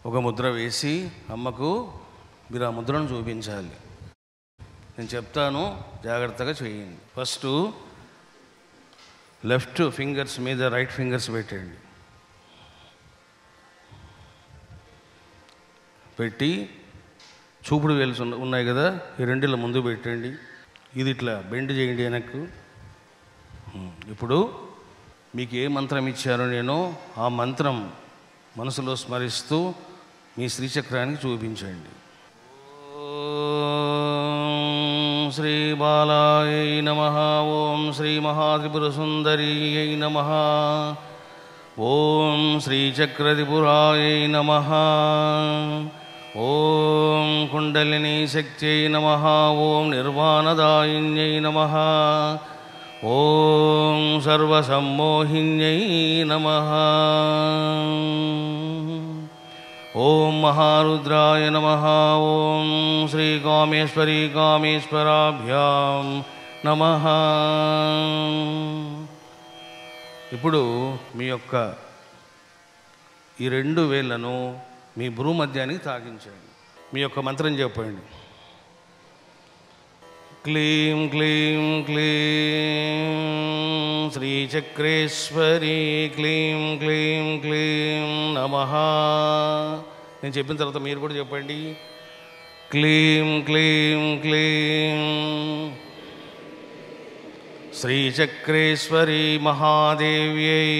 ఒక ముద్ర వేసి అమ్మకు మీరు ఆ ముద్రను చూపించాలి. నేను చెప్తాను, జాగ్రత్తగా చేయండి. ఫస్ట్ లెఫ్ట్ ఫింగర్స్ మీద రైట్ ఫింగర్స్ పెట్టండి. పెట్టి చూపుడు వేలు ఉన్నాయి కదా, ఈ రెండిళ్ళ ముందు పెట్టండి. ఇది ఇట్లా బెండ్ చేయండి వెనక్కు. ఇప్పుడు మీకు ఏ మంత్రం ఇచ్చారో నేను ఆ మంత్రం మనసులో స్మరిస్తూ మీ శ్రీచక్రానికి చూపించండి. ఓం శ్రీ బాలాయై నమః. ఓం శ్రీ మహాత్రిపురసుందరీయై నమః. ఓం శ్రీచక్రత్రిపురాయై నమః. ఓం కుండలినీ శక్త్యై నమః. ఓం నిర్వాణదాయిన్యై నమః. ఓం సర్వసమ్మోహిన్యై నమః. ఓం మహారుద్రాయ నమః. ఓం శ్రీ కామేశ్వరీ కామేశ్వరాభ్యాం నమః. ఇప్పుడు మీ యొక్క ఈ రెండు వేళ్లను మీ భ్రూమధ్యానికి తాకించండి. మీ యొక్క మంత్రం చెప్పండి. క్లీం క్లీం క్లీం శ్రీచక్రేశ్వరీ క్లీం క్లీం క్లీం నమః. నేను చెప్పిన తర్వాత మీరు కూడా చెప్పండి. క్లీం క్లీం క్లీం శ్రీచక్రేశ్వరీ మహాదేవ్యై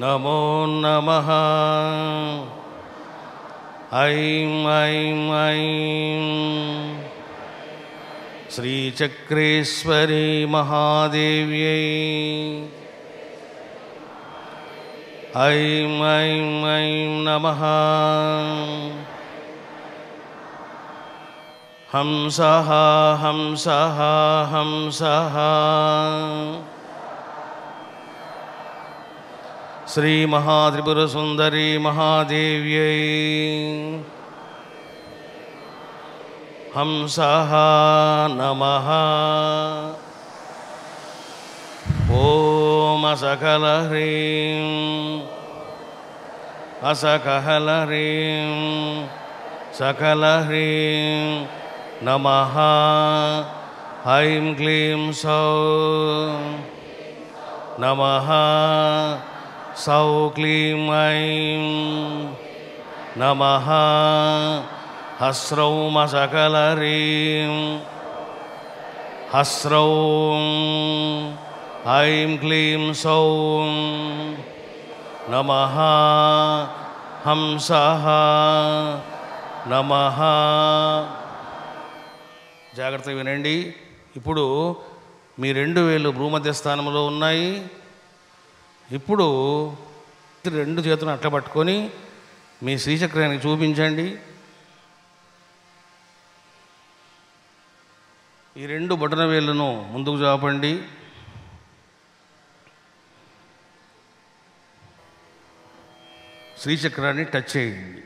నమో నమః. ఐం ఐం ఐం శ్రీచక్రేశ్వరీ మహాదేవ్యై ఐం ఐం ఐం నమః. హంసః హంసః హంసః శ్రీ మహాత్రిపురసుందరీ మహాదేవ్యై హంసః నమః. ఓం అసకల హ్రీం అసకహల హ్రీం సకల హ్రీం నమః. ఐం క్లీం సౌ నమః. సౌ క్లీం ఐం నమః. హ్రౌం సకల హ్రీం హ్రౌం ఐం క్లీం సౌం నమః. హంసః నమః. జాగ్రత్తగా వినండి. ఇప్పుడు మీ రెండు వేలు భూమధ్య స్థానంలో ఉన్నాయి. ఇప్పుడు రెండు చేతులను అట్లా పట్టుకొని మీ శ్రీచక్రానికి చూపించండి. ఈ రెండు బొటన వేళ్ళను ముందుకు చాపండి. శ్రీచక్రాన్ని టచ్ చేయండి.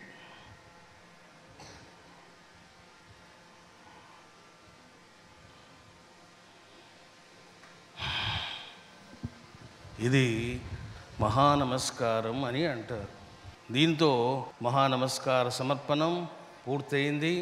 ఇది మహానమస్కారం అని అంటారు. దీంతో మహానమస్కార సమర్పణం పూర్తయింది.